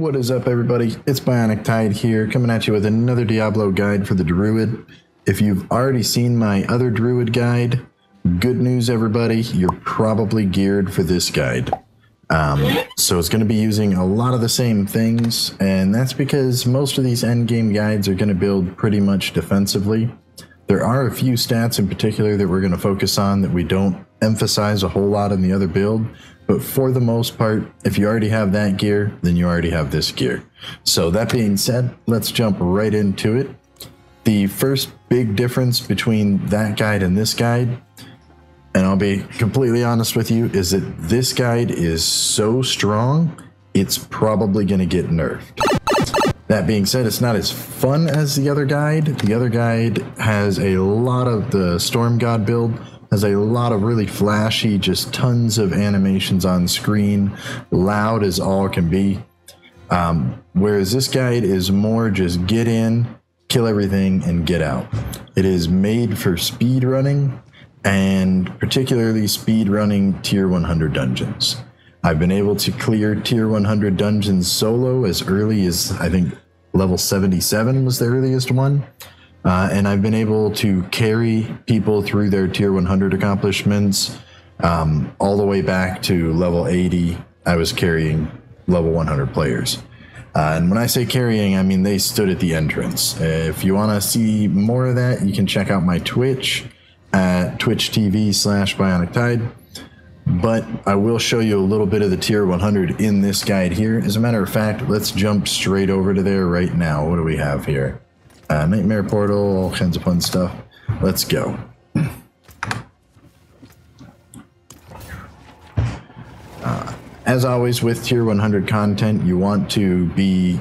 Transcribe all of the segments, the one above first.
What is up, everybody? It's BionicTide here, coming at you with another Diablo guide for the Druid. If you've already seen my other Druid guide, good news, everybody, you're probably geared for this guide. So it's going to be using a lot of the same things, and that's because most of these endgame guides are going to build pretty much defensively. There are a few stats in particular that we're going to focus on that we don't emphasize a whole lot in the other build, but for the most part, if you already have that gear, then you already have this gear. So that being said, let's jump right into it. The first big difference between that guide and this guide, and I'll be completely honest with you, is that this guide is so strong, it's probably going to get nerfed. That being said, it's not as fun as the other guide. The other guide has a lot of the Storm God build, has a lot of really flashy, just tons of animations on screen, loud as all can be. Whereas this guide is more just get in, kill everything, and get out. It is made for speed running, and particularly speed running tier 100 dungeons. I've been able to clear tier 100 dungeons solo as early as, I think, level 77 was the earliest one. And I've been able to carry people through their tier 100 accomplishments all the way back to level 80. I was carrying level 100 players. And when I say carrying, I mean they stood at the entrance. If you want to see more of that, you can check out my Twitch at twitch.tv/BionicTide. But I will show you a little bit of the tier 100 in this guide here. As a matter of fact, let's jump straight over to there right now. What do we have here? Nightmare Portal, all kinds of fun stuff. Let's go. As always with tier 100 content, you want to be,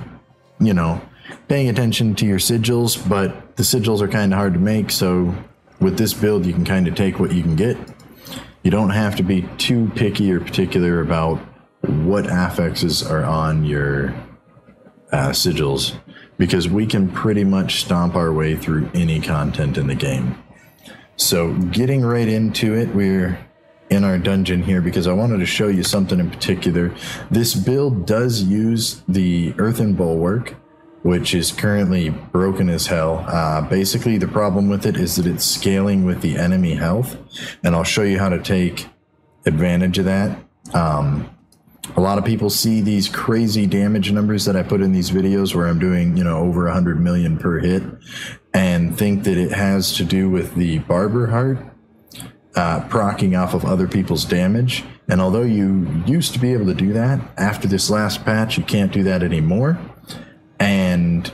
you know, paying attention to your sigils, but the sigils are kind of hard to make, so with this build you can kind of take what you can get. You don't have to be too picky or particular about what affixes are on your sigils, because we can pretty much stomp our way through any content in the game. So getting right into it, we're in our dungeon here because I wanted to show you something in particular. This build does use the Earthen Bulwark, which is currently broken as hell. Basically, the problem with it is that it's scaling with the enemy health, and I'll show you how to take advantage of that. A lot of people see these crazy damage numbers that I put in these videos where I'm doing, you know, over 100 million per hit, and think that it has to do with the Barber Heart proccing off of other people's damage. And although you used to be able to do that, after this last patch, you can't do that anymore. And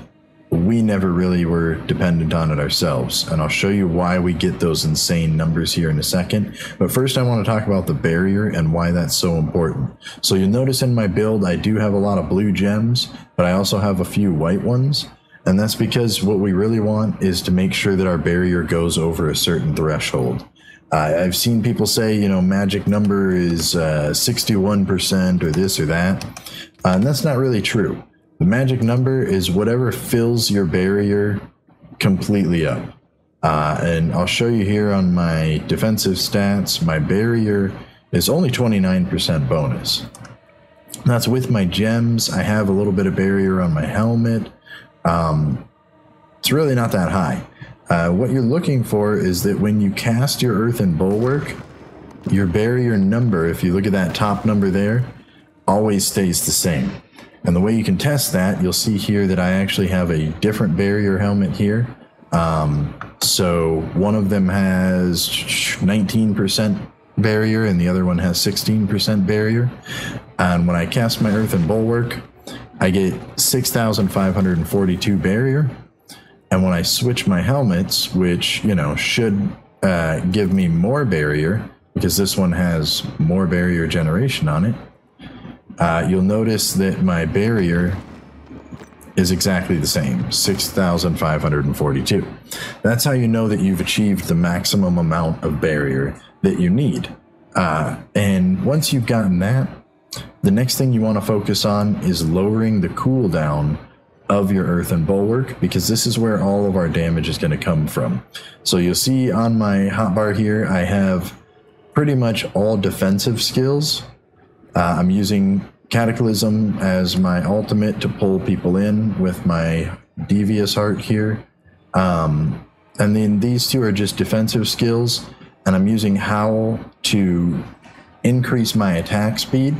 we never really were dependent on it ourselves. And I'll show you why we get those insane numbers here in a second. But first I want to talk about the barrier and why that's so important. So you'll notice in my build, I do have a lot of blue gems, but I also have a few white ones. And that's because what we really want is to make sure that our barrier goes over a certain threshold. I've seen people say, you know, magic number is 61% or this or that. And that's not really true. The magic number is whatever fills your barrier completely up. And I'll show you here on my defensive stats, my barrier is only 29% bonus. That's with my gems. I have a little bit of barrier on my helmet. It's really not that high. What you're looking for is that when you cast your Earthen Bulwark, your barrier number, if you look at that top number there, always stays the same. And the way you can test that, you'll see here that I actually have a different barrier helmet here. So one of them has 19% barrier and the other one has 16% barrier. And when I cast my Earthen Bulwark, I get 6,542 barrier. And when I switch my helmets, which, you know, should give me more barrier, because this one has more barrier generation on it, you'll notice that my barrier is exactly the same, 6,542. That's how you know that you've achieved the maximum amount of barrier that you need. And once you've gotten that, the next thing you want to focus on is lowering the cooldown of your Earthen Bulwark, because this is where all of our damage is going to come from. So you'll see on my hotbar here, I have pretty much all defensive skills. I'm using Cataclysm as my ultimate to pull people in with my Devious Heart here. And then these two are just defensive skills, and I'm using Howl to increase my attack speed,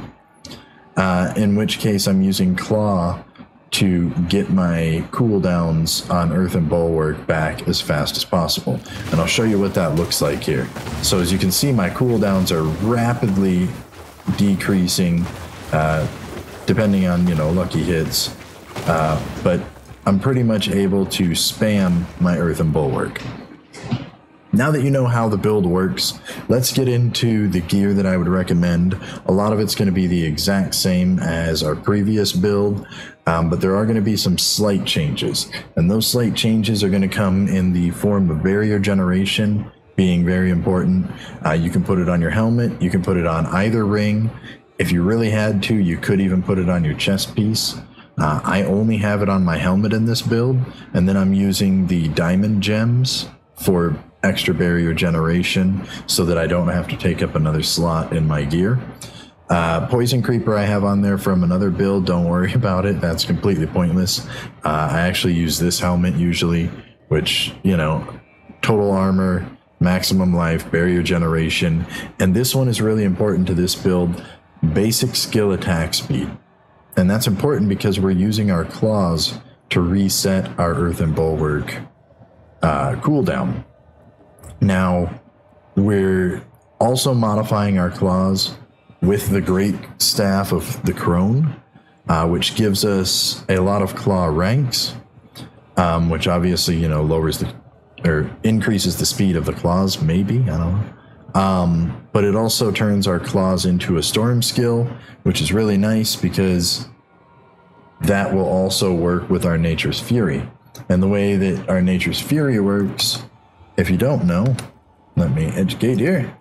in which case I'm using Claw to get my cooldowns on Earth and Bulwark back as fast as possible. And I'll show you what that looks like here. So as you can see, my cooldowns are rapidly decreasing, depending on, lucky hits. But I'm pretty much able to spam my Earth and Bulwark. Now that you know how the build works, let's get into the gear that I would recommend. A lot of it's going to be the exact same as our previous build, but there are going to be some slight changes. And those slight changes are going to come in the form of barrier generation being very important. You can put it on your helmet, you can put it on either ring. If you really had to, you could even put it on your chest piece. I only have it on my helmet in this build, and then I'm using the diamond gems for extra barrier generation so that I don't have to take up another slot in my gear. Poison Creeper I have on there from another build. Don't worry about it. That's completely pointless. I actually use this helmet usually, which, total armor, maximum life, barrier generation. And this one is really important to this build, basic skill attack speed. And that's important because we're using our claws to reset our Earth and Bulwark cooldown. Now, we're also modifying our claws with the Great Staff of the Crone, which gives us a lot of claw ranks, which obviously, lowers or increases the speed of the claws, maybe, I don't know. But it also turns our claws into a storm skill, which is really nice because that will also work with our Nature's Fury. And the way that our Nature's Fury works, if you don't know, let me educate here.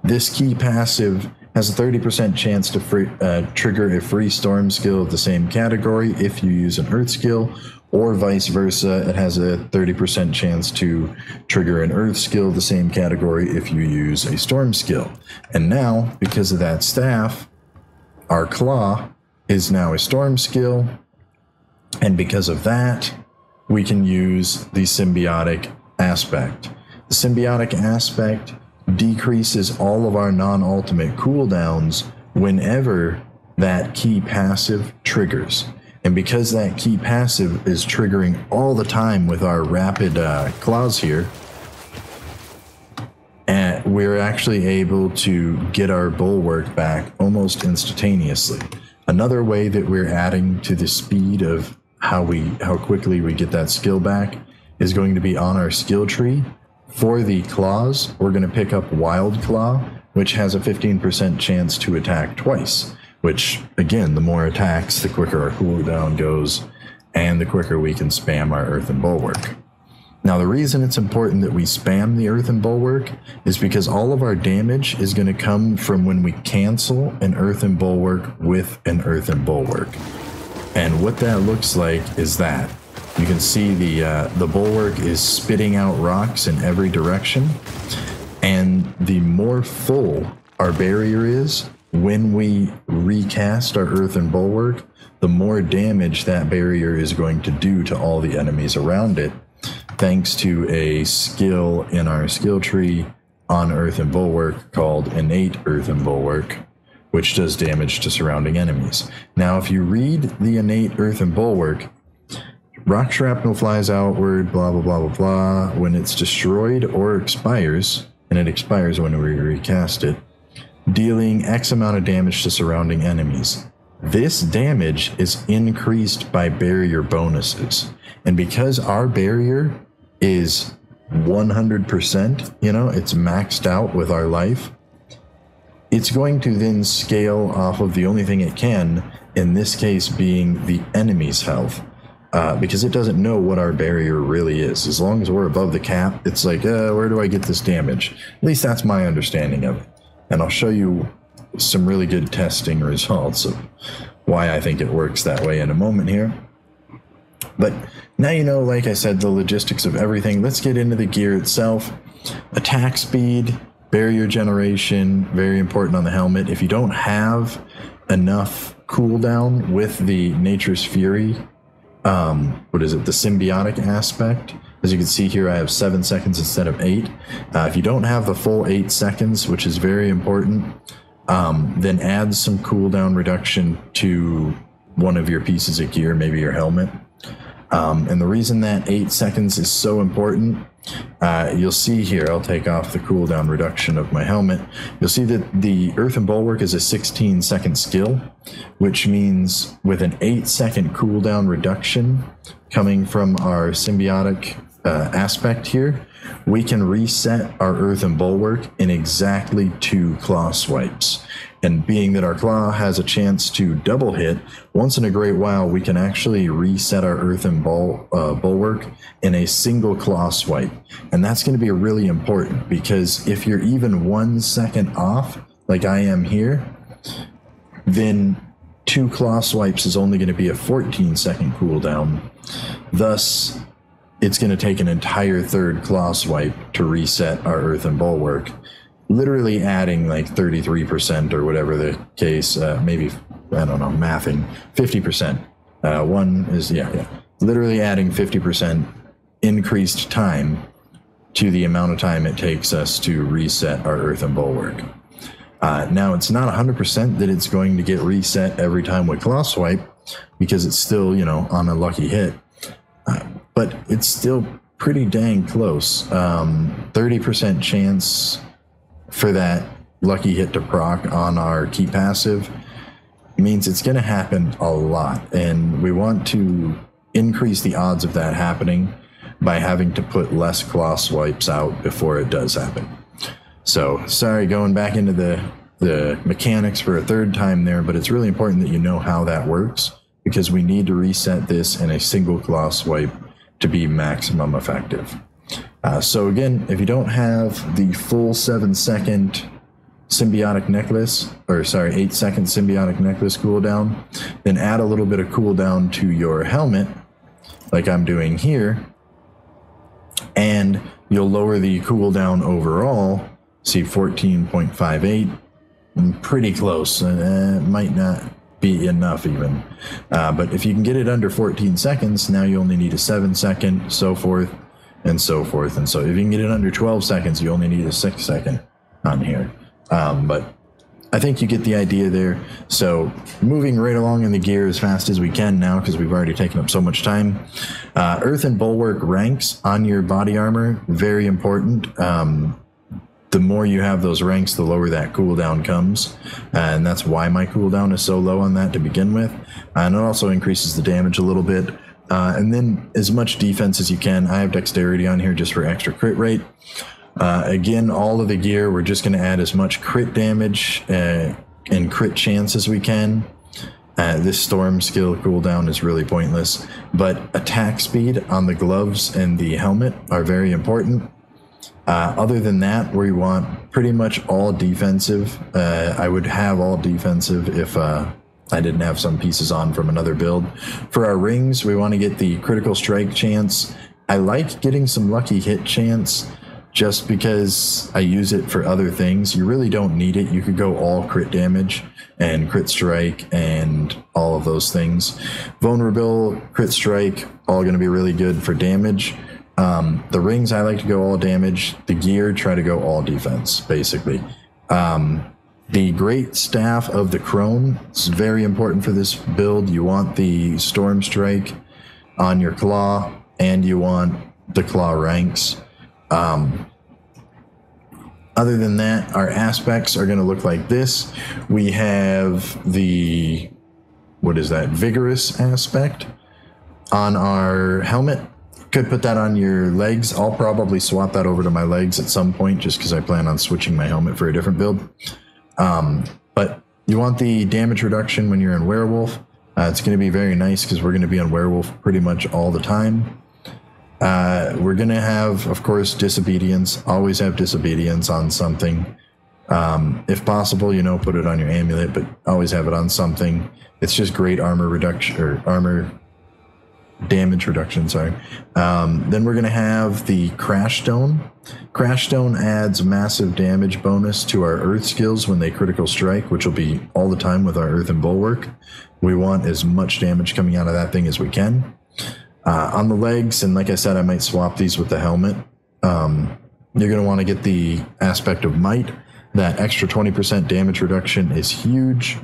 This key passive has a 30% chance to trigger a free storm skill of the same category if you use an earth skill, or vice versa. It has a 30% chance to trigger an earth skill of the same category if you use a storm skill. And now, because of that staff, our claw is now a storm skill, and because of that, we can use the symbiotic aspect. The symbiotic aspect decreases all of our non-ultimate cooldowns whenever that key passive triggers. And because that key passive is triggering all the time with our rapid claws here, and we're actually able to get our bulwark back almost instantaneously. Another way that we're adding to the speed of how quickly we get that skill back is going to be on our skill tree. For the claws, we're going to pick up Wild Claw, which has a 15% chance to attack twice, which, again, the more attacks, the quicker our cooldown goes, and the quicker we can spam our Earth and Bulwark. Now, the reason it's important that we spam the Earth and Bulwark is because all of our damage is going to come from when we cancel an Earth and Bulwark with an Earth and Bulwark. And what that looks like is that. You can see the Bulwark is spitting out rocks in every direction, and the more full our barrier is when we recast our Earth and Bulwark, the more damage that barrier is going to do to all the enemies around it, thanks to a skill in our skill tree on Earth and Bulwark called Innate Earth and Bulwark, which does damage to surrounding enemies. Now, if you read the Innate Earth and Bulwark, rock shrapnel flies outward, blah, blah, blah, blah, blah. When it's destroyed or expires, and it expires when we recast it, dealing X amount of damage to surrounding enemies. This damage is increased by barrier bonuses. And because our barrier is 100%, it's maxed out with our life, it's going to then scale off of the only thing it can, in this case being the enemy's health. Because it doesn't know what our barrier really is. As long as we're above the cap, it's like, where do I get this damage? At least that's my understanding of it. And I'll show you some really good testing results of why I think it works that way in a moment here. But now you know, like I said, the logistics of everything. Let's get into the gear itself. Attack speed Barrier generation, very important on the helmet. If you don't have enough cooldown with the Nature's Fury, what is it, the symbiotic aspect, as you can see here, I have 7 seconds instead of 8. If you don't have the full 8 seconds, which is very important, then add some cooldown reduction to one of your pieces of gear, maybe your helmet. And the reason that 8 seconds is so important, you'll see here, I'll take off the cooldown reduction of my helmet. You'll see that the Earthen Bulwark is a 16-second skill, which means with an 8-second cooldown reduction coming from our symbiotic aspect here, we can reset our Earthen Bulwark in exactly 2 claw swipes. And being that our claw has a chance to double hit, once in a great while we can actually reset our Earthen Bulwark in a single claw swipe. And that's going to be really important, because if you're even 1 second off, like I am here, then 2 claw swipes is only going to be a 14-second cooldown. Thus, it's going to take an entire 3rd claw swipe to reset our Earthen Bulwark, literally adding like 33% or whatever the case, maybe, I don't know, mathing, 50%. One is, literally adding 50% increased time to the amount of time it takes us to reset our Earthen Bulwark. Now, it's not 100% that it's going to get reset every time we claw swipe, because it's still, on a lucky hit. But it's still pretty dang close. 30% chance for that lucky hit to proc on our key passive means it's going to happen a lot. And we want to increase the odds of that happening by having to put less claw swipes out before it does happen. So, sorry, going back into the mechanics for a 3rd time there, but it's really important that you know how that works, because we need to reset this in a single claw swipe to be maximum effective. So again, if you don't have the full 7-second symbiotic necklace, 8-second symbiotic necklace cooldown, then add a little bit of cooldown to your helmet, like I'm doing here, and you'll lower the cooldown overall. See, 14.58, pretty close. Might not be enough even. But if you can get it under 14 seconds, now you only need a 7-second, so forth and so forth. And so if you can get it under 12 seconds, you only need a 6-second on here. But I think you get the idea there. So moving right along in the gear as fast as we can now, because we've already taken up so much time. Earthen Bulwark ranks on your body armor, very important. The more you have those ranks, the lower that cooldown comes. And that's why my cooldown is so low on that to begin with. And it also increases the damage a little bit. And then as much defense as you can. I have dexterity on here just for extra crit rate. Again, all of the gear, we're just going to add as much crit damage and crit chance as we can. This storm skill cooldown is really pointless. But attack speed on the gloves and the helmet are very important. Other than that, we want pretty much all defensive. I would have all defensive if I didn't have some pieces on from another build. For our rings, we want to get the critical strike chance. I like getting some lucky hit chance just because I use it for other things. You really don't need it. You could go all crit damage and crit strike and all of those things. Vulnerable, crit strike, all going to be really good for damage. The rings, I like to go all damage. The gear, try to go all defense, basically. The Great Staff of the Crone is very important for this build. You want the Storm Strike on your claw, and you want the claw ranks. Other than that, our aspects are going to look like this. We have the, vigorous aspect on our helmet. Could put that on your legs. I'll probably swap that over to my legs at some point just because I plan on switching my helmet for a different build. But you want the damage reduction when you're in werewolf. It's going to be very nice because we're going to be on werewolf pretty much all the time. We're going to have, of course, disobedience. Always have disobedience on something. If possible, put it on your amulet, but always have it on something. It's just great armor reduction, or armor damage reduction, sorry. Then we're going to have the Crash Stone. Crash Stone adds massive damage bonus to our Earth skills when they critical strike, which will be all the time with our Earth and Bulwark. We want as much damage coming out of that thing as we can. On the legs, and like I said, I might swap these with the helmet. You're going to want to get the aspect of Might. That extra 20% damage reduction is huge.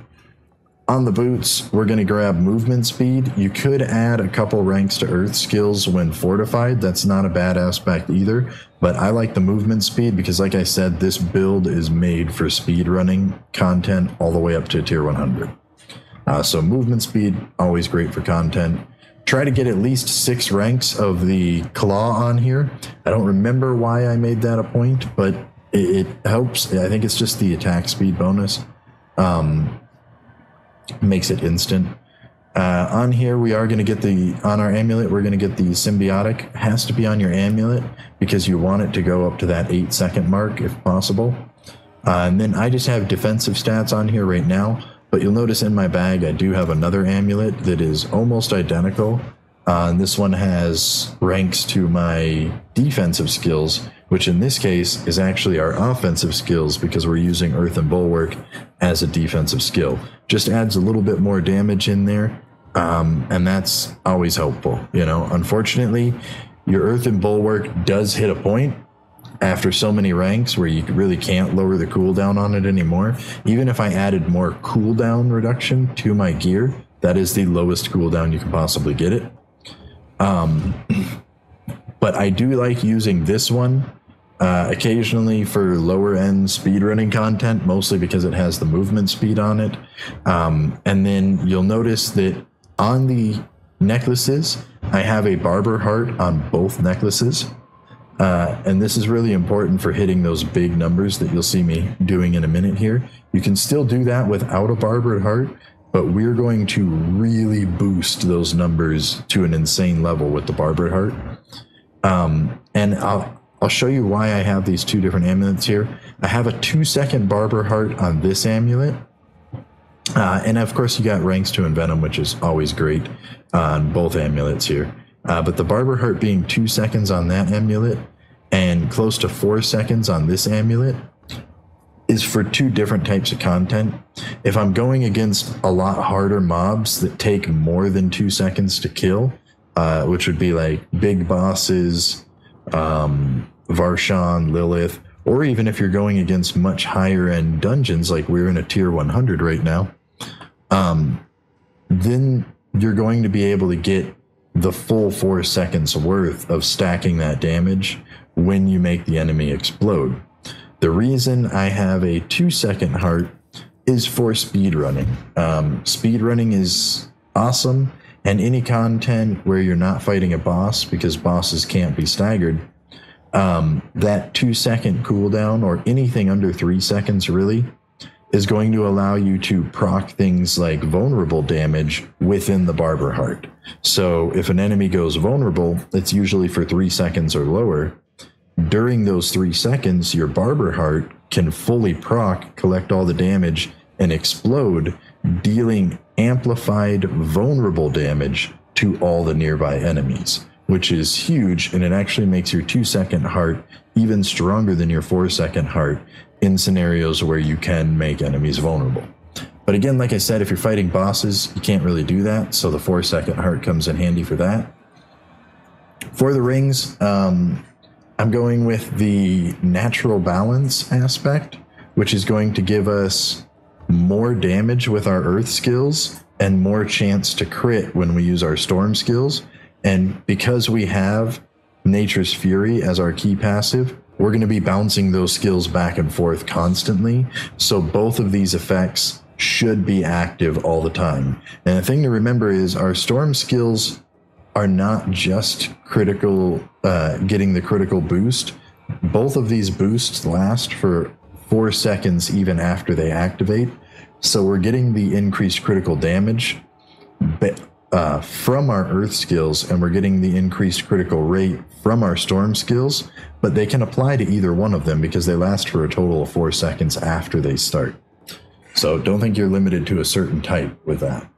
On the boots, we're going to grab movement speed. You could add a couple ranks to Earth skills when fortified. That's not a bad aspect either. But I like the movement speed because, like I said, this build is made for speedrunning content all the way up to tier 100. So movement speed, always great for content. Try to get at least 6 ranks of the claw on here. I don't remember why I made that a point, but it helps. I think it's just the attack speed bonus. Makes it instant. On here, we are going to get on our amulet, we're going to get the symbiotic. It has to be on your amulet because you want it to go up to that 8-second mark if possible. And then I just have defensive stats on here right now, but you'll notice in my bag I do have another amulet that is almost identical. And this one has ranks to my defensive skills, which in this case is actually our offensive skills because we're using Earth and Bulwark as a defensive skill. Just adds a little bit more damage in there, and that's always helpful. You know, unfortunately, your Earth and Bulwark does hit a point after so many ranks where you really can't lower the cooldown on it anymore. Even if I added more cooldown reduction to my gear, that is the lowest cooldown you can possibly get it. But I do like using this one occasionally for lower end speedrunning content, mostly because it has the movement speed on it. And then you'll notice that on the necklaces, I have a barber heart on both necklaces. And this is really important for hitting those big numbers that you'll see me doing in a minute here. You can still do that without a barbered heart, but we're going to really boost those numbers to an insane level with the barbered heart. And I'll show you why I have these 2 different amulets here. I have a 2-second barber heart on this amulet. And of course you got ranks to Envenom, which is always great on both amulets here. But the barber heart being 2 seconds on that amulet and close to 4 seconds on this amulet is for 2 different types of content. If I'm going against a lot harder mobs that take more than 2 seconds to kill, which would be like big bosses, Varshan, Lilith, or even if you're going against much higher end dungeons, like we're in a tier 100 right now, then you're going to be able to get the full 4 seconds worth of stacking that damage when you make the enemy explode. The reason I have a 2-second heart is for speedrunning. Speedrunning is awesome, and any content where you're not fighting a boss because bosses can't be staggered, that 2-second cooldown, or anything under 3 seconds really, is going to allow you to proc things like vulnerable damage within the barber heart. So if an enemy goes vulnerable, it's usually for 3 seconds or lower. During those 3 seconds, your barber heart can fully proc, collect all the damage, and explode, dealing amplified vulnerable damage to all the nearby enemies, which is huge, and it actually makes your 2-second heart even stronger than your 4-second heart in scenarios where you can make enemies vulnerable. But again, like I said, if you're fighting bosses, you can't really do that, so the 4-second heart comes in handy for that. For the rings, I'm going with the natural balance aspect, which is going to give us more damage with our Earth skills and more chance to crit when we use our Storm skills. And because we have Nature's Fury as our key passive, we're going to be bouncing those skills back and forth constantly. So both of these effects should be active all the time. And the thing to remember is our Storm skills are not just critical, getting the critical boost. Both of these boosts last for 4 seconds even after they activate. So we're getting the increased critical damage from our Earth skills, and we're getting the increased critical rate from our Storm skills, but they can apply to either one of them because they last for a total of 4 seconds after they start. So don't think you're limited to a certain type with that.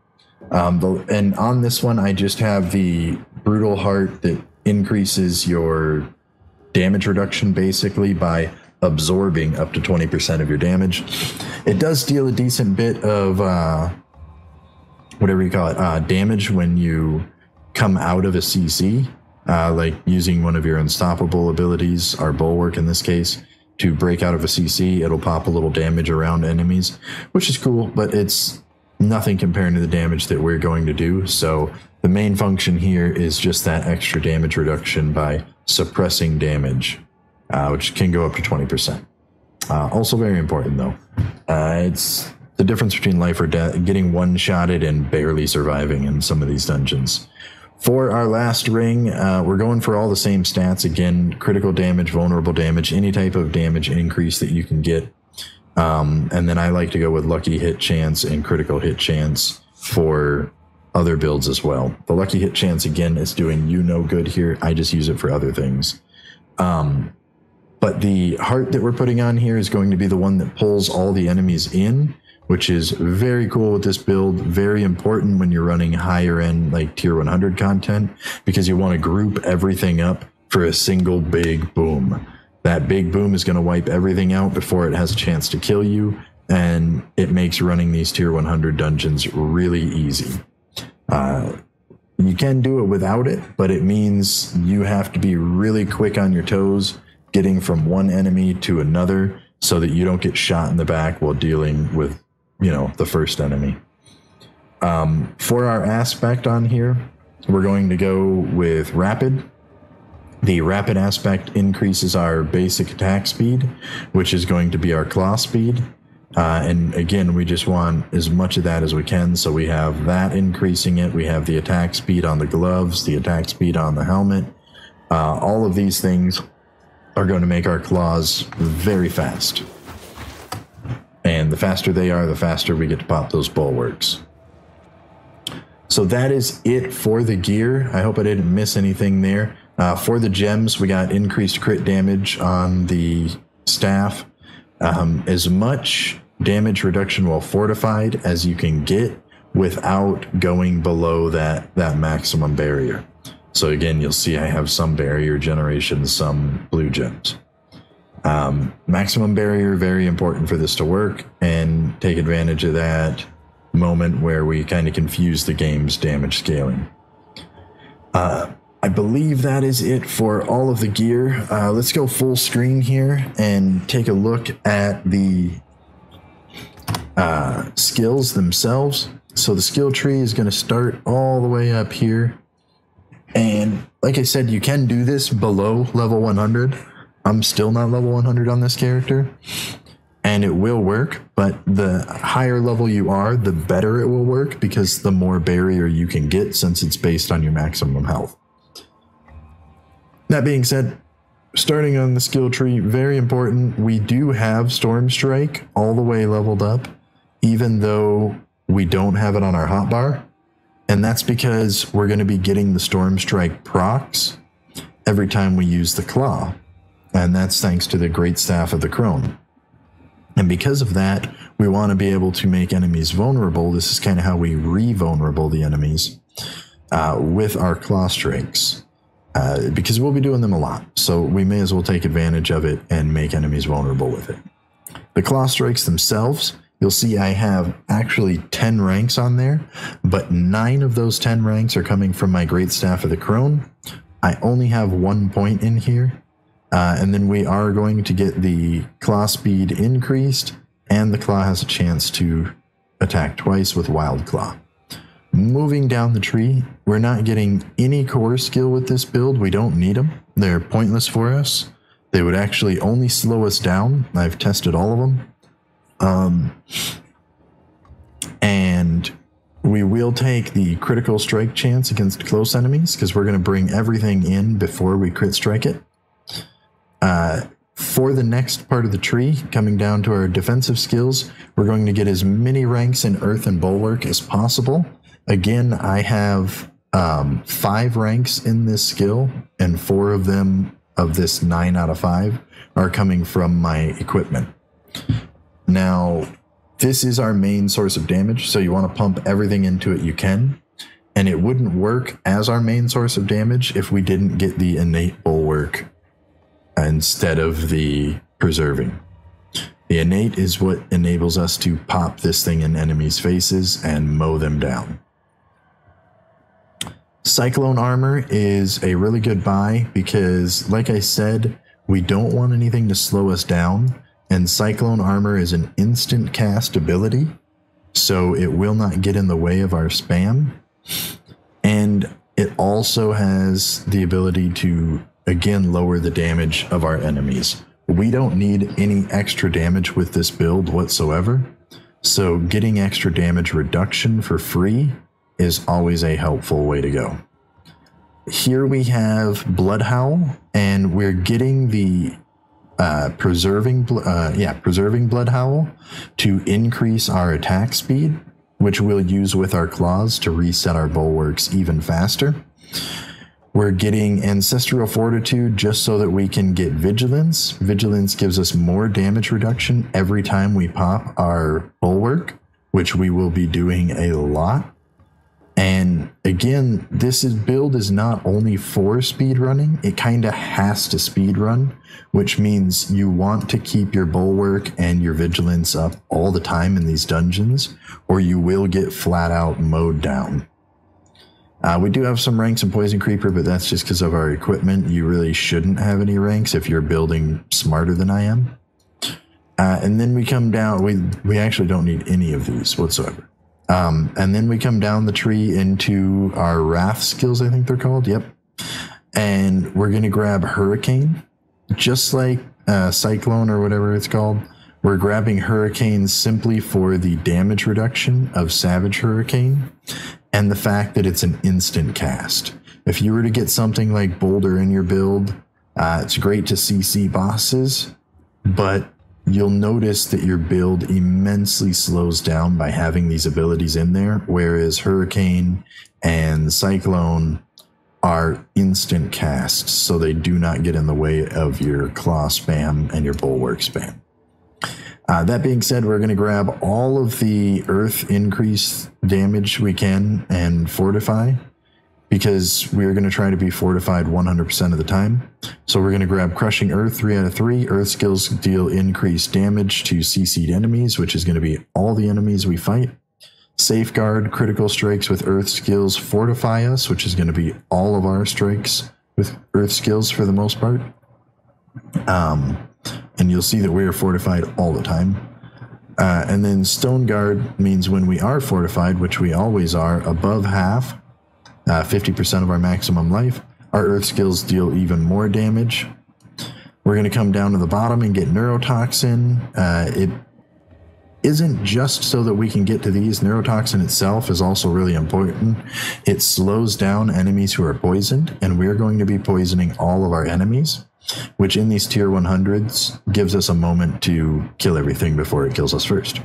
And on this one, I just have the brutal heart that increases your damage reduction basically by absorbing up to 20% of your damage. It does deal a decent bit of whatever you call it, damage when you come out of a CC, like using one of your unstoppable abilities, our Bulwark in this case, to break out of a CC. It'll pop a little damage around enemies, which is cool, but it's nothing compared to the damage that we're going to do. So the main function here is just that extra damage reduction by suppressing damage, which can go up to 20%. Also very important though. It's the difference between life or death, getting one-shotted and barely surviving in some of these dungeons. For our last ring, we're going for all the same stats. Again, critical damage, vulnerable damage, any type of damage increase that you can get. And then I like to go with lucky hit chance and critical hit chance for other builds as well. The lucky hit chance, again, is doing you no good here. I just use it for other things. But the heart that we're putting on here is going to be the one that pulls all the enemies in, which is very cool with this build. Very important when you're running higher end, like tier 100 content, because you want to group everything up for a single big boom. That big boom is going to wipe everything out before it has a chance to kill you, and it makes running these tier 100 dungeons really easy. You can do it without it, but it means you have to be really quick on your toes, getting from one enemy to another so that you don't get shot in the back while dealing with, you know, the first enemy. For our aspect on here, we're going to go with rapid. The rapid aspect increases our basic attack speed, which is going to be our claw speed. And again, we just want as much of that as we can. So we have that increasing it. We have the attack speed on the gloves, the attack speed on the helmet. All of these things are going to make our claws very fast. And the faster they are, the faster we get to pop those bulwarks. So that is it for the gear. I hope I didn't miss anything there. For the gems, we got increased crit damage on the staff. As much damage reduction while fortified as you can get without going below that maximum barrier. So again, you'll see I have some barrier generation, some blue gems. Maximum barrier, very important for this to work, and take advantage of that moment where we kind of confuse the game's damage scaling. I believe that is it for all of the gear. Let's go full screen here and take a look at the skills themselves. So the skill tree is going to start all the way up here. And like I said, you can do this below level 100. I'm still not level 100 on this character, and it will work, but the higher level you are, the better it will work, because the more barrier you can get, since it's based on your maximum health. That being said, starting on the skill tree, very important. We do have Storm Strike all the way leveled up, even though we don't have it on our hotbar. And that's because we're going to be getting the Storm Strike procs every time we use the claw. And that's thanks to the Great Staff of the Crone. And because of that, we want to be able to make enemies vulnerable. This is kind of how we re-vulnerable the enemies with our claw strikes. Because we'll be doing them a lot. So we may as well take advantage of it and make enemies vulnerable with it. The claw strikes themselves, you'll see I have actually 10 ranks on there, but 9 of those 10 ranks are coming from my Great Staff of the Crone. I only have 1 point in here. And then we are going to get the claw speed increased, and the claw has a chance to attack twice with Wild Claw. Moving down the tree, we're not getting any core skill with this build. We don't need them. They're pointless for us. They would actually only slow us down. I've tested all of them. And we will take the critical strike chance against close enemies, because we're going to bring everything in before we crit strike it. For the next part of the tree, coming down to our defensive skills, we're going to get as many ranks in Earth and Bulwark as possible. Again, I have 5 ranks in this skill, and 4 of them, of this 9 out of 5, are coming from my equipment. Now, this is our main source of damage, so you want to pump everything into it you can. and it wouldn't work as our main source of damage if we didn't get the innate bulwark instead of the preserving. The innate is what enables us to pop this thing in enemies' faces and mow them down. Cyclone armor is a really good buy because, like I said, we don't want anything to slow us down, and cyclone armor is an instant cast ability, so it will not get in the way of our spam. And it also has the ability to, again, lower the damage of our enemies. We don't need any extra damage with this build whatsoever, so getting extra damage reduction for free is always a helpful way to go. Here we have Bloodhowl, and we're getting the preserving Bloodhowl to increase our attack speed, which we'll use with our claws to reset our bulwarks even faster. We're getting Ancestral Fortitude just so that we can get Vigilance. Vigilance gives us more damage reduction every time we pop our bulwark, which we will be doing a lot. And again, this build is not only for speedrunning, it kind of has to speedrun, which means you want to keep your bulwark and your vigilance up all the time in these dungeons, or you will get flat out mowed down. We do have some ranks in Poison Creeper, but that's just because of our equipment. You really shouldn't have any ranks if you're building smarter than I am. And then we come down, we actually don't need any of these whatsoever. And then we come down the tree into our Wrath skills, I think they're called. Yep. And we're going to grab Hurricane, just like Cyclone or whatever it's called. We're grabbing Hurricane simply for the damage reduction of Savage Hurricane and the fact that it's an instant cast. If you were to get something like Boulder in your build, it's great to CC bosses, but you'll notice that your build immensely slows down by having these abilities in there, whereas Hurricane and Cyclone are instant casts, so they do not get in the way of your claw spam and your bulwark spam. That being said, we're going to grab all of the earth increase damage we can and fortify, because we're going to try to be fortified 100% of the time. So we're going to grab Crushing Earth 3 out of 3. Earth skills deal increased damage to CC'd enemies, which is going to be all the enemies we fight. Safeguard, critical strikes with Earth skills fortify us, which is going to be all of our strikes with Earth skills for the most part. And you'll see that we are fortified all the time. And then Stone Guard means when we are fortified, which we always are, above half, 50% of our maximum life, our Earth skills deal even more damage. We're going to come down to the bottom and get Neurotoxin. It isn't just so that we can get to these. Neurotoxin itself is also really important. It slows down enemies who are poisoned, and we're going to be poisoning all of our enemies, which in these tier 100s gives us a moment to kill everything before it kills us first.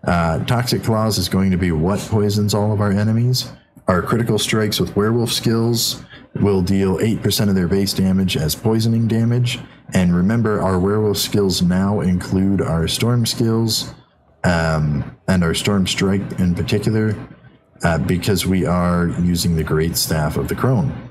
Toxic Claws is going to be what poisons all of our enemies. Our critical strikes with werewolf skills will deal 8% of their base damage as poisoning damage. And remember, our werewolf skills now include our storm skills and our storm strike in particular, because we are using the great staff of the crone.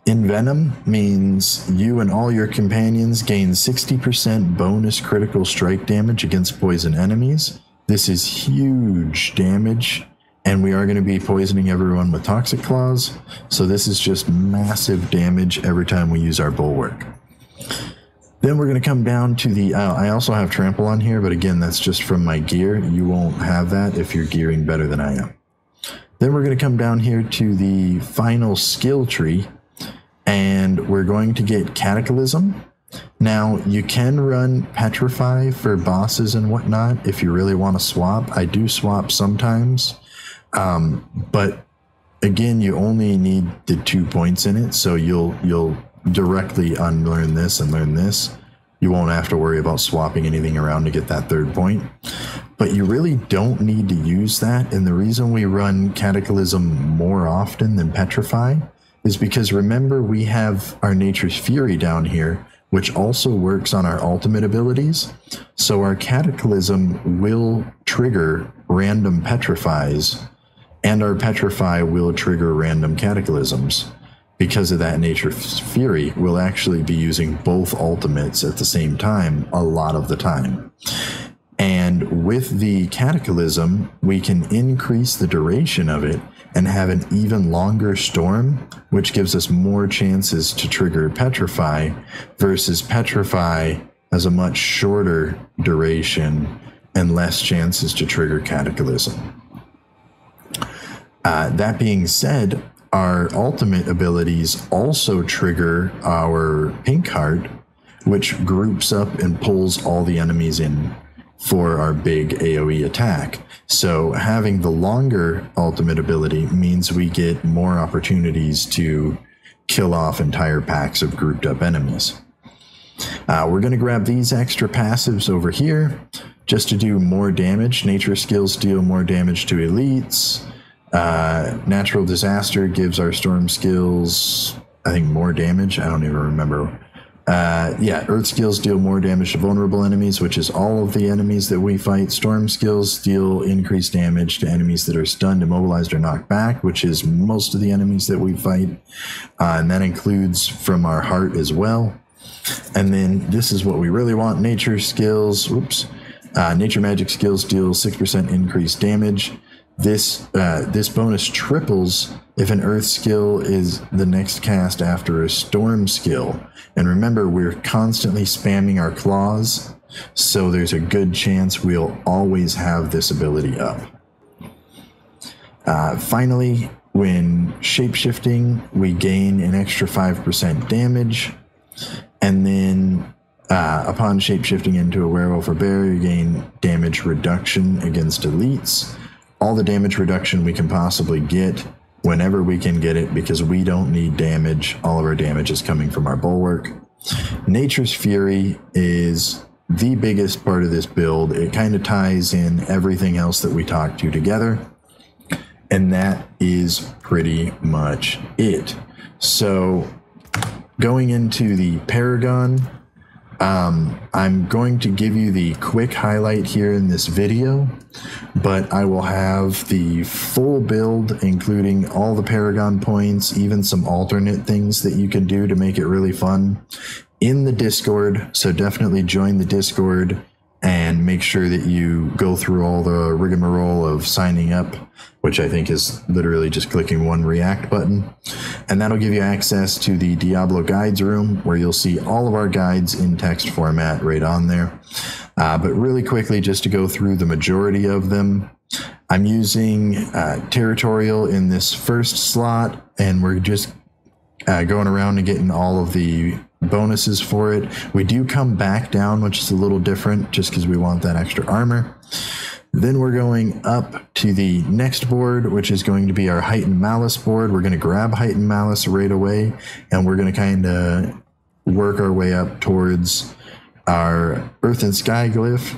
Envenom means you and all your companions gain 60% bonus critical strike damage against poison enemies. This is huge damage, and we are going to be poisoning everyone with Toxic Claws, so this is just massive damage every time we use our Bulwark. Then we're going to come down to the... I also have Trample on here, but again, that's just from my gear. You won't have that if you're gearing better than I am. Then we're going to come down here to the final skill tree, and we're going to get Cataclysm. Now, you can run Petrify for bosses and whatnot if you really want to swap. I do swap sometimes, but again, you only need the 2 points in it, so you'll directly unlearn this and learn this. You won't have to worry about swapping anything around to get that 3rd point. But you really don't need to use that, and the reason we run Cataclysm more often than Petrify is because, remember, we have our Nature's Fury down here, which also works on our ultimate abilities. So our Cataclysm will trigger random petrifies And our Petrify will trigger random cataclysms. Because of that, Nature's Fury will actually be using both ultimates at the same time a lot of the time. And with the Cataclysm, we can increase the duration of it and have an even longer storm, which gives us more chances to trigger Petrify, versus Petrify has a much shorter duration and less chances to trigger Cataclysm. That being said, our ultimate abilities also trigger our Pink Heart, which groups up and pulls all the enemies in for our big AoE attack. So having the longer ultimate ability means we get more opportunities to kill off entire packs of grouped up enemies. We're going to grab these extra passives over here just to do more damage. Nature skills deal more damage to elites. Natural disaster gives our storm skills, I think, more damage. I don't even remember. Yeah, earth skills deal more damage to vulnerable enemies, which is all of the enemies that we fight. Storm skills deal increased damage to enemies that are stunned, immobilized, or knocked back, which is most of the enemies that we fight. And that includes from our heart as well. And then this is what we really want. Nature skills, nature magic skills deal 6% increased damage. This bonus triples if an earth skill is the next cast after a storm skill. And remember, we're constantly spamming our claws, so there's a good chance we'll always have this ability up. Finally, when shapeshifting, we gain an extra 5% damage. And then upon shapeshifting into a werewolf or bear, you gain damage reduction against elites. All the damage reduction we can possibly get whenever we can get it, because we don't need damage. All of our damage is coming from our Bulwark. Nature's Fury is the biggest part of this build. It kind of ties in everything else that we talked to together. And that is pretty much it. So going into the Paragon, I'm going to give you the quick highlight here in this video, but I will have the full build, including all the Paragon points, even some alternate things that you can do to make it really fun, in the Discord. So definitely join the Discord and make sure that you go through all the rigmarole of signing up, which I think is literally just clicking one react button. And that'll give you access to the Diablo guides room, where you'll see all of our guides in text format right on there. But really quickly, just to go through the majority of them, I'm using territorial in this first slot, and we're just going around and getting all of the bonuses for it. We do come back down, which is a little different just because we want that extra armor. Then we're going up to the next board, which is going to be our Heightened Malice board. We're going to grab Heightened Malice right away, and we're going to kind of work our way up towards our Earth and Sky glyph.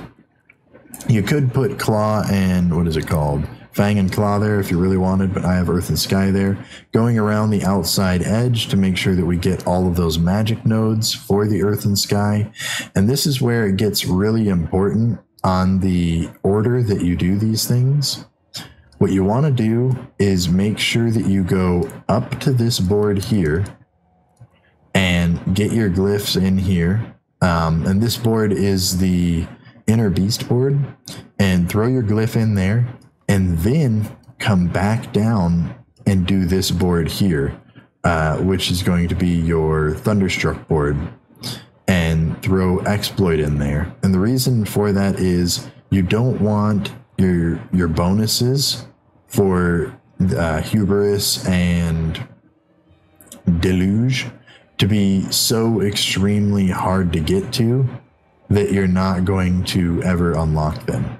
You could put Claw and, what is it called? Fang and Claw there if you really wanted, but I have Earth and Sky there. Going around the outside edge to make sure that we get all of those magic nodes for the Earth and Sky. And this is where it gets really important on the order that you do these things. What you want to do is make sure that you go up to this board here and get your glyphs in here. And this board is the Inner Beast board, and throw your glyph in there, and then come back down and do this board here, which is going to be your Thunderstruck board, and throw Exploit in there. And the reason for that is you don't want your bonuses for Hubris and Deluge to be so extremely hard to get to that you're not going to ever unlock them.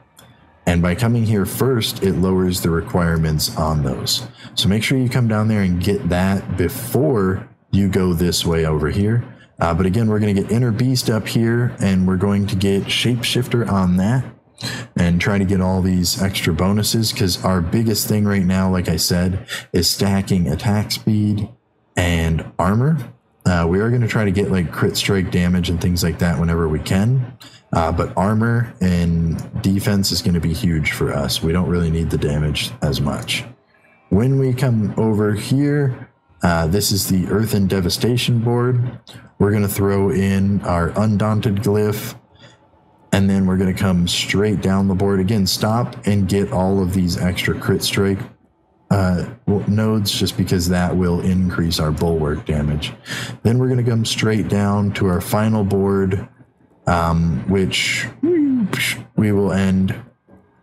And by coming here first, it lowers the requirements on those. So make sure you come down there and get that before you go this way over here. But again, we're going to get Inner Beast up here, and we're going to get Shapeshifter on that and try to get all these extra bonuses, because our biggest thing right now, like I said, is stacking attack speed and armor. We are going to try to get like crit strike damage and things like that whenever we can. But armor and defense is going to be huge for us. We don't really need the damage as much. When we come over here, this is the Earth and Devastation board. We're going to throw in our Undaunted glyph, and then we're going to come straight down the board again. Stop and get all of these extra crit strike nodes, just because that will increase our bulwark damage. Then we're going to come straight down to our final board, which we will end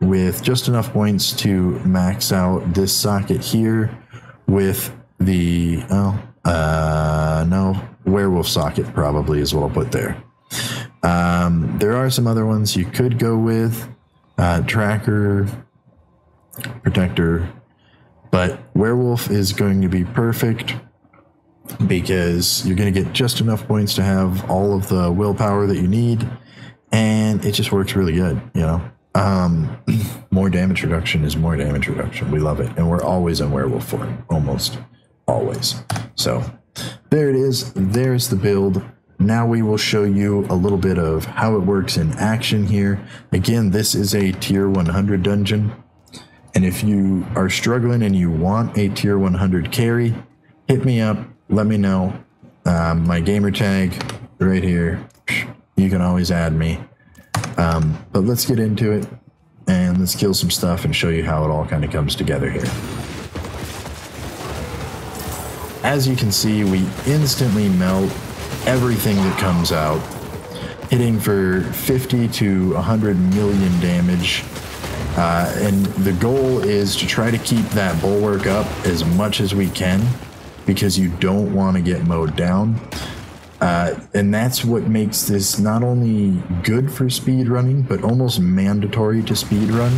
with just enough points to max out this socket here with the werewolf socket probably is what I'll put there. There are some other ones you could go with, tracker, protector, but werewolf is going to be perfect because you're going to get just enough points to have all of the willpower that you need, and it just works really good, you know. More damage reduction is more damage reduction. We love it, and we're always in werewolf form, almost always. So there it is. There's the build. Now we will show you a little bit of how it works in action here. Again, this is a tier 100 dungeon, and if you are struggling and you want a tier 100 carry, hit me up, let me know. My gamer tag right here, you can always add me. But let's get into it and let's kill some stuff and show you how it all kind of comes together here. As you can see, we instantly melt everything that comes out, hitting for 50 to 100 million damage. And the goal is to try to keep that bulwark up as much as we can, because you don't want to get mowed down. And that's what makes this not only good for speedrunning, but almost mandatory to speedrun,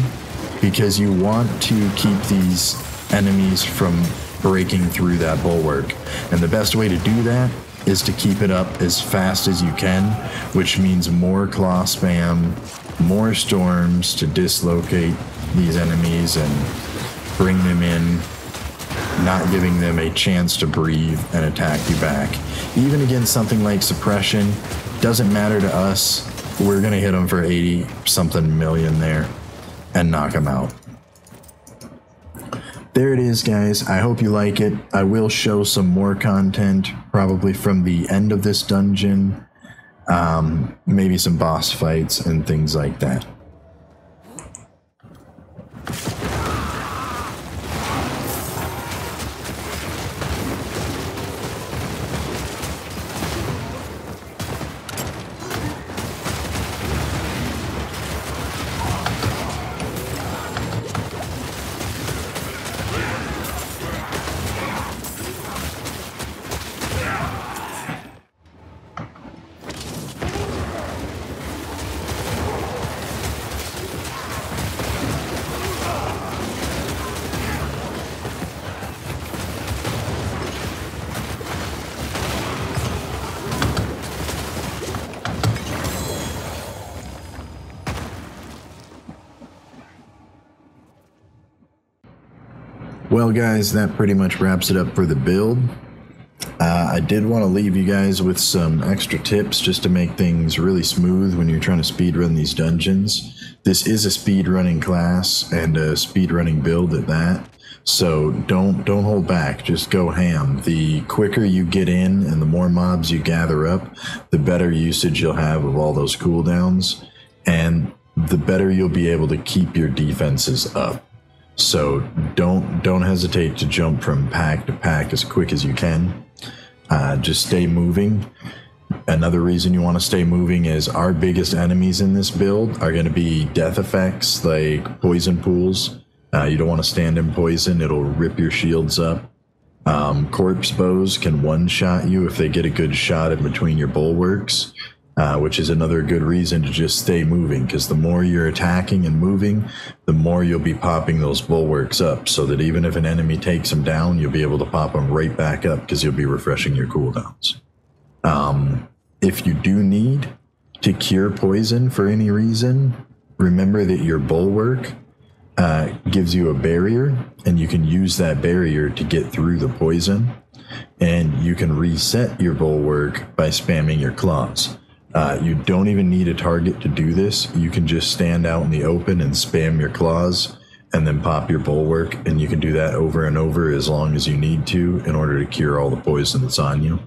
because you want to keep these enemies from breaking through that bulwark. And the best way to do that is to keep it up as fast as you can, which means more claw spam, more storms to dislocate these enemies and bring them in, not giving them a chance to breathe and attack you back. Even against something like suppression, doesn't matter to us. We're gonna hit them for 80 something million there and knock them out. There it is, guys. I hope you like it. I will show some more content probably from the end of this dungeon, maybe some boss fights and things like that. Well, guys, that pretty much wraps it up for the build. I did want to leave you guys with some extra tips just to make things really smooth when you're trying to speedrun these dungeons. This is a speedrunning class and a speedrunning build at that, so don't hold back. Just go ham. The quicker you get in and the more mobs you gather up, the better usage you'll have of all those cooldowns, and the better you'll be able to keep your defenses up. So don't hesitate to jump from pack to pack as quick as you can. Just stay moving. Another reason you want to stay moving is our biggest enemies in this build are going to be death effects like poison pools. You don't want to stand in poison. It'll rip your shields up. Corpse bows can one-shot you if they get a good shot in between your bulwarks. Which is another good reason to just stay moving, because the more you're attacking and moving, the more you'll be popping those bulwarks up, so that even if an enemy takes them down, you'll be able to pop them right back up because you'll be refreshing your cooldowns. If you do need to cure poison for any reason, remember that your bulwark gives you a barrier, and you can use that barrier to get through the poison, and you can reset your bulwark by spamming your claws. You don't even need a target to do this. You can just stand out in the open and spam your claws, and then pop your Bulwark, and you can do that over and over as long as you need to in order to cure all the poison that's on you.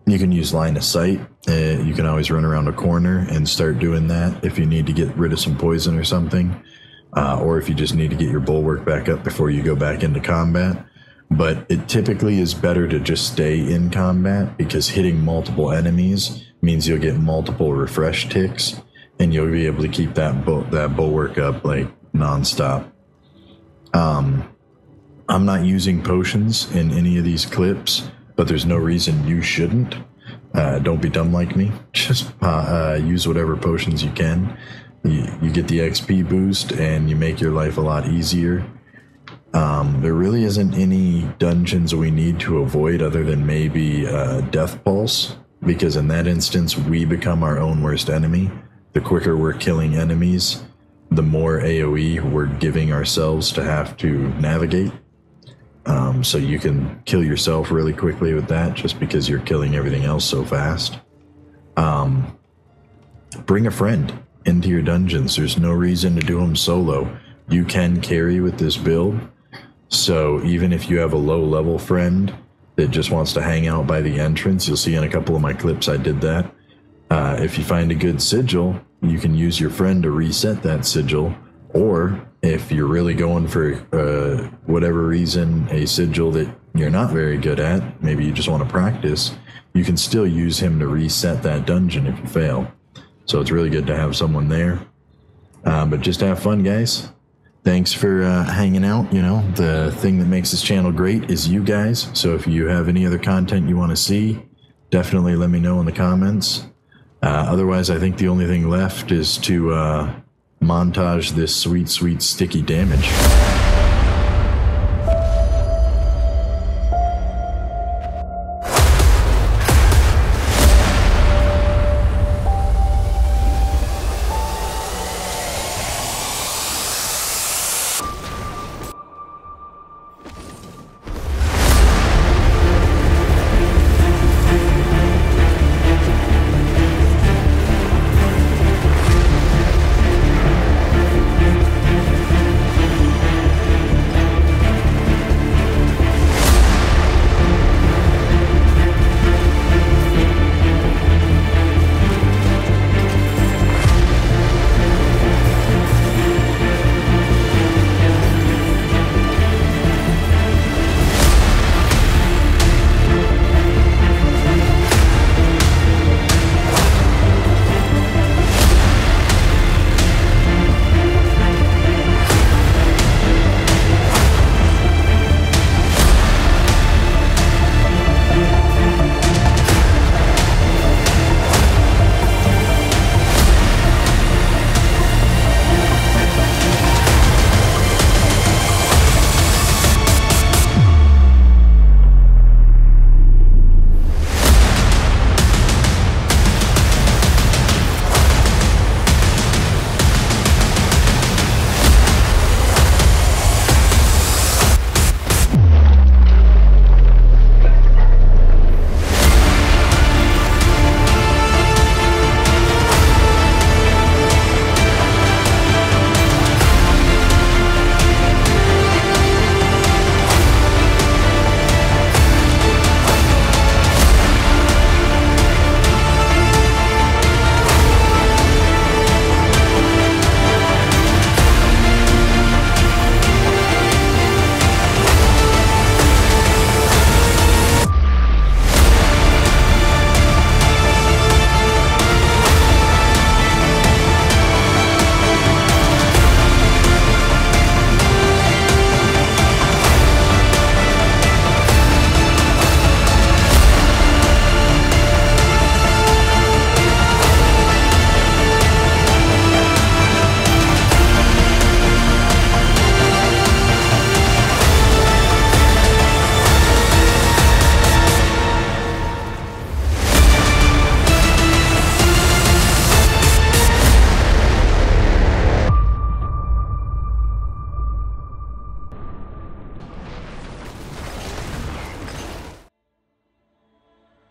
You can use line of sight. You can always run around a corner and start doing that if you need to get rid of some poison or something, or if you just need to get your Bulwark back up before you go back into combat. But it typically is better to just stay in combat, because hitting multiple enemies means you'll get multiple refresh ticks, and you'll be able to keep that Bulwark up like nonstop. I'm not using potions in any of these clips, but there's no reason you shouldn't. Don't be dumb like me. Just use whatever potions you can. You get the XP boost, and you make your life a lot easier. There really isn't any dungeons we need to avoid other than maybe Death Pulse, because in that instance, we become our own worst enemy. The quicker we're killing enemies, the more AoE we're giving ourselves to have to navigate. So you can kill yourself really quickly with that, just because you're killing everything else so fast. Bring a friend into your dungeons. There's no reason to do them solo. You can carry with this build. So even if you have a low level friend that just wants to hang out by the entrance, you'll see in a couple of my clips I did that. If you find a good sigil, you can use your friend to reset that sigil. Or if you're really going for whatever reason a sigil that you're not very good at, maybe you just want to practice, you can still use him to reset that dungeon if you fail. So it's really good to have someone there. But just have fun, guys. Thanks for hanging out. You know, the thing that makes this channel great is you guys. So if you have any other content you want to see, definitely let me know in the comments. Otherwise, I think the only thing left is to montage this sweet, sweet sticky damage.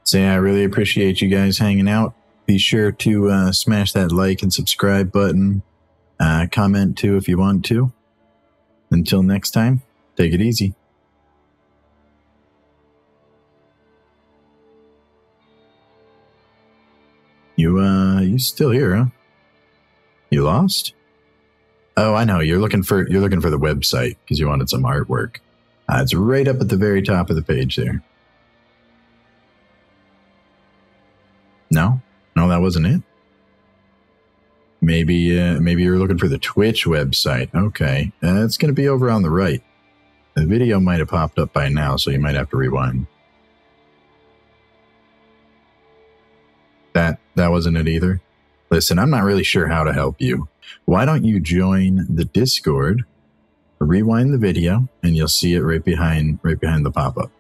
So yeah, I really appreciate you guys hanging out. Be sure to smash that like and subscribe button. Comment too if you want to. Until next time, take it easy. You still here, huh? You lost? Oh, I know. You're looking for the website because you wanted some artwork. It's right up at the very top of the page there. No, that wasn't it. Maybe you're looking for the Twitch website. Okay, it's going to be over on the right. The video might have popped up by now, so you might have to rewind. That wasn't it either. Listen, I'm not really sure how to help you. Why don't you join the Discord, rewind the video, and you'll see it right behind the pop-up.